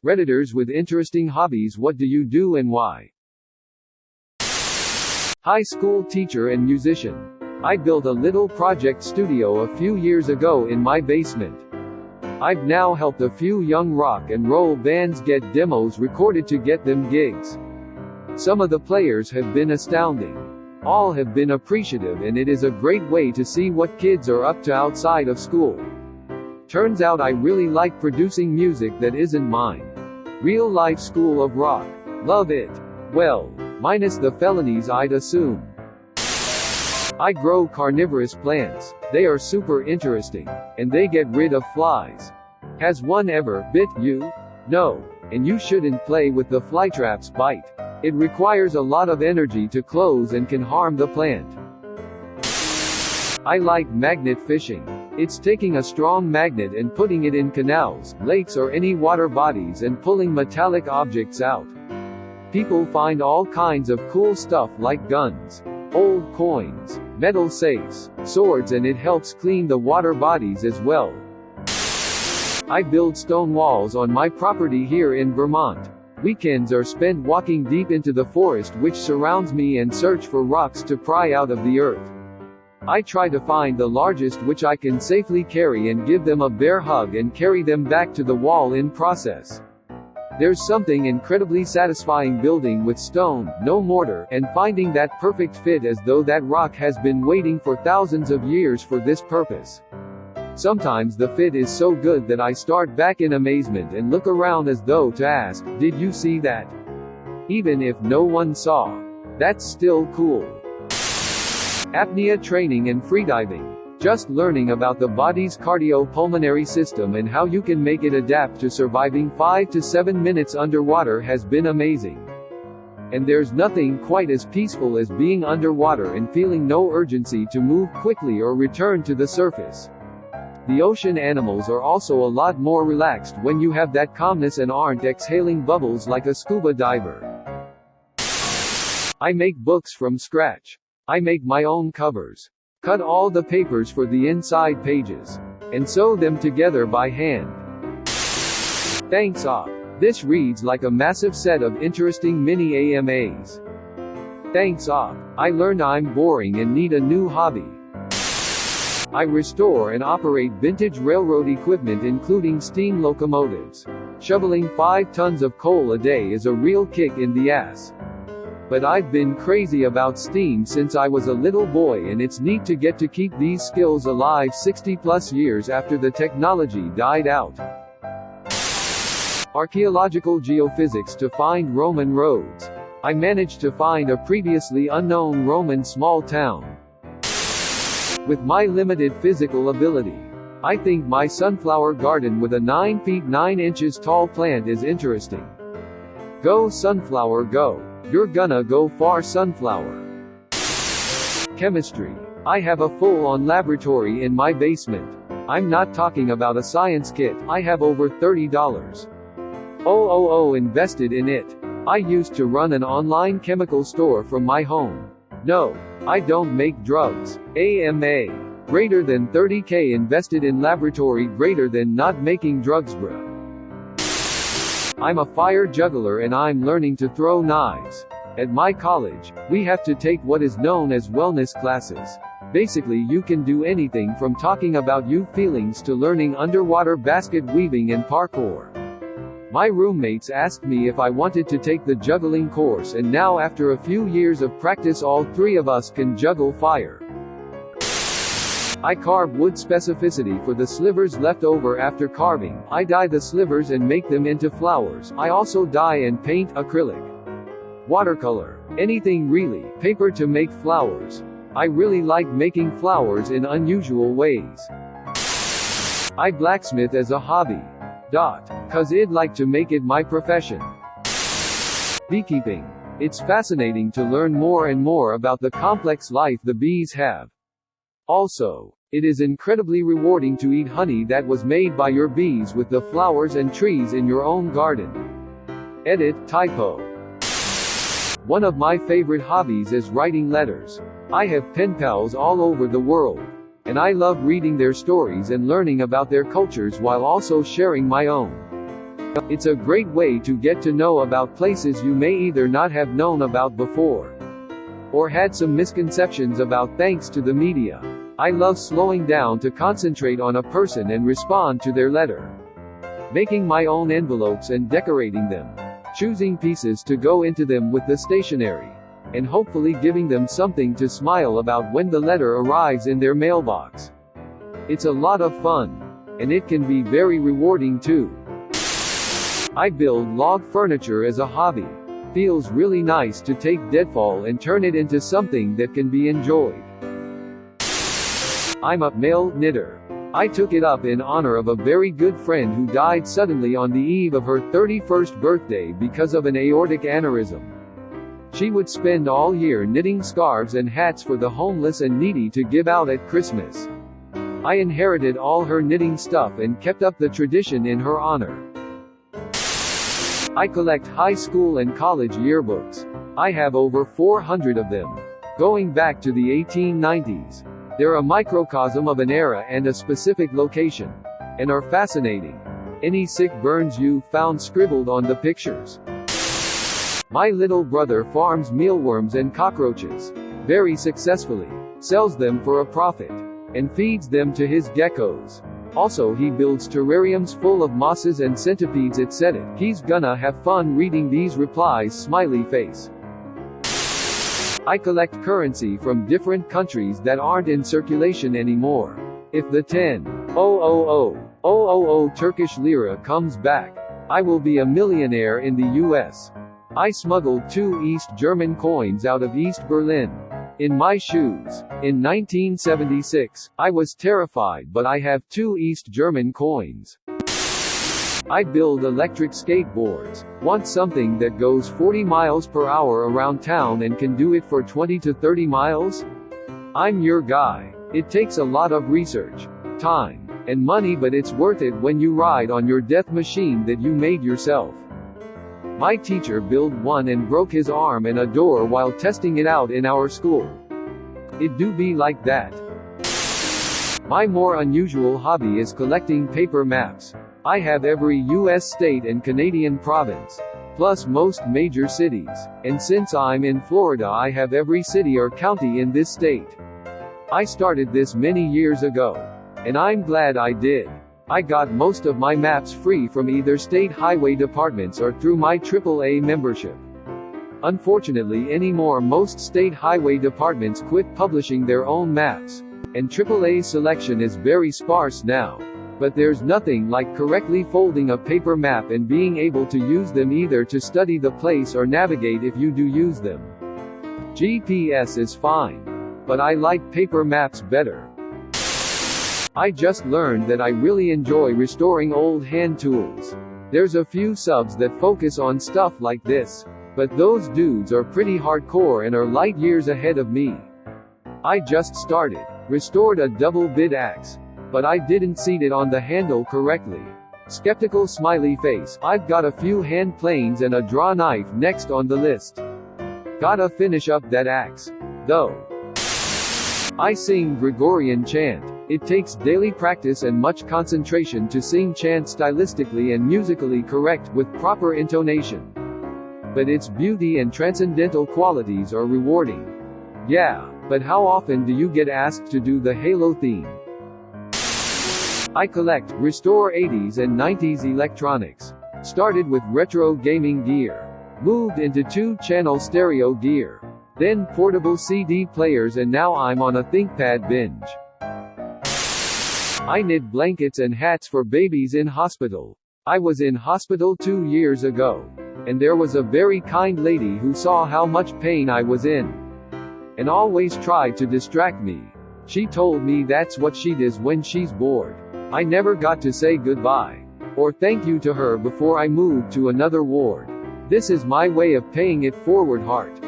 Redditors with interesting hobbies. What do you do and why? High school teacher and musician. I built a little project studio a few years ago in my basement. I've now helped a few young rock and roll bands get demos recorded to get them gigs. Some of the players have been astounding. All have been appreciative, and it is a great way to see what kids are up to outside of school. Turns out I really like producing music that isn't mine. Real life school of rock. Love it. Well, minus the felonies I'd assume. I grow carnivorous plants. They are super interesting. And they get rid of flies. Has one ever bit you? No. And you shouldn't play with the flytraps bite. It requires a lot of energy to close and can harm the plant. I like magnet fishing. It's taking a strong magnet and putting it in canals, lakes or any water bodies and pulling metallic objects out. People find all kinds of cool stuff like guns, old coins, metal safes, swords, and it helps clean the water bodies as well. I build stone walls on my property here in Vermont. Weekends are spent walking deep into the forest which surrounds me and search for rocks to pry out of the earth. I try to find the largest which I can safely carry and give them a bear hug and carry them back to the wall in process. There's something incredibly satisfying building with stone, no mortar, and finding that perfect fit as though that rock has been waiting for thousands of years for this purpose. Sometimes the fit is so good that I start back in amazement and look around as though to ask, did you see that? Even if no one saw. That's still cool. Apnea training and freediving. Just learning about the body's cardiopulmonary system and how you can make it adapt to surviving 5 to 7 minutes underwater has been amazing. And there's nothing quite as peaceful as being underwater and feeling no urgency to move quickly or return to the surface. The ocean animals are also a lot more relaxed when you have that calmness and aren't exhaling bubbles like a scuba diver. I make books from scratch. I make my own covers. Cut all the papers for the inside pages. And sew them together by hand. Thanks Op. This reads like a massive set of interesting mini AMAs. Thanks Op. I learned I'm boring and need a new hobby. I restore and operate vintage railroad equipment including steam locomotives. Shoveling 5 tons of coal a day is a real kick in the ass. But I've been crazy about steam since I was a little boy, and it's neat to get to keep these skills alive 60 plus years after the technology died out. Archaeological geophysics to find Roman roads. I managed to find a previously unknown Roman small town. With my limited physical ability, I think my sunflower garden with a 9 feet 9 inches tall plant is interesting. Go sunflower go. You're gonna go far sunflower. Chemistry. I have a full-on laboratory in my basement. I'm not talking about a science kit. I have over $30 invested in it. I used to run an online chemical store from my home. No, I don't make drugs. AMA. Greater than 30K invested in laboratory greater than not making drugs bruh. I'm a fire juggler and I'm learning to throw knives. At my college, we have to take what is known as wellness classes. Basically you can do anything from talking about you feelings to learning underwater basket weaving and parkour. My roommates asked me if I wanted to take the juggling course, and now after a few years of practice all 3 of us can juggle fire. I carve wood specificity for the slivers left over after carving. I dye the slivers and make them into flowers. I also dye and paint acrylic, watercolor, anything really, paper to make flowers. I really like making flowers in unusual ways. I blacksmith as a hobby. Cause I'd like to make it my profession. Beekeeping. It's fascinating to learn more and more about the complex life the bees have. Also, it is incredibly rewarding to eat honey that was made by your bees with the flowers and trees in your own garden. Edit, typo. One of my favorite hobbies is writing letters. I have pen pals all over the world. And I love reading their stories and learning about their cultures while also sharing my own. It's a great way to get to know about places you may either not have known about before, or had some misconceptions about thanks to the media. I love slowing down to concentrate on a person and respond to their letter. Making my own envelopes and decorating them. Choosing pieces to go into them with the stationery. And hopefully giving them something to smile about when the letter arrives in their mailbox. It's a lot of fun. And it can be very rewarding too. I build log furniture as a hobby. Feels really nice to take deadfall and turn it into something that can be enjoyed. I'm a male knitter. I took it up in honor of a very good friend who died suddenly on the eve of her 31st birthday because of an aortic aneurysm. She would spend all year knitting scarves and hats for the homeless and needy to give out at Christmas. I inherited all her knitting stuff and kept up the tradition in her honor. I collect high school and college yearbooks. I have over 400 of them, going back to the 1890s. They're a microcosm of an era and a specific location, and are fascinating. Any sick burns you found scribbled on the pictures. My little brother farms mealworms and cockroaches, very successfully, sells them for a profit, and feeds them to his geckos. Also, he builds terrariums full of mosses and centipedes, etc. He's gonna have fun reading these replies, smiley face. I collect currency from different countries that aren't in circulation anymore. If the 10,000 Turkish lira comes back, I will be a millionaire in the US. I smuggled 2 East German coins out of East Berlin in my shoes. In 1976, I was terrified, but I have 2 East German coins. I build electric skateboards. Want something that goes 40 miles per hour around town and can do it for 20 to 30 miles? I'm your guy. It takes a lot of research, time, and money, but it's worth it when you ride on your death machine that you made yourself. My teacher built one and broke his arm and a door while testing it out in our school. It do be like that. My more unusual hobby is collecting paper maps. I have every US state and Canadian province, plus most major cities. And since I'm in Florida, I have every city or county in this state. I started this many years ago, and I'm glad I did. I got most of my maps free from either state highway departments or through my AAA membership. Unfortunately anymore, most state highway departments quit publishing their own maps, and AAA selection is very sparse now. But there's nothing like correctly folding a paper map and being able to use them either to study the place or navigate if you do use them. GPS is fine, but I like paper maps better. I just learned that I really enjoy restoring old hand tools. There's a few subs that focus on stuff like this, but those dudes are pretty hardcore and are light years ahead of me. I just started. Restored a double bit axe, but I didn't seat it on the handle correctly. Skeptical smiley face. I've got a few hand planes and a draw knife next on the list. Gotta finish up that axe, though. I sing Gregorian chant. It takes daily practice and much concentration to sing chant stylistically and musically correct with proper intonation. But its beauty and transcendental qualities are rewarding. Yeah, but how often do you get asked to do the Halo theme? I collect, restore 80s and 90s electronics. Started with retro gaming gear. Moved into 2-channel stereo gear. Then portable CD players, and now I'm on a ThinkPad binge. I knit blankets and hats for babies in hospital. I was in hospital 2 years ago, and there was a very kind lady who saw how much pain I was in, and always tried to distract me. She told me that's what she does when she's bored. I never got to say goodbye or thank you to her before I moved to another ward. This is my way of paying it forward, heart.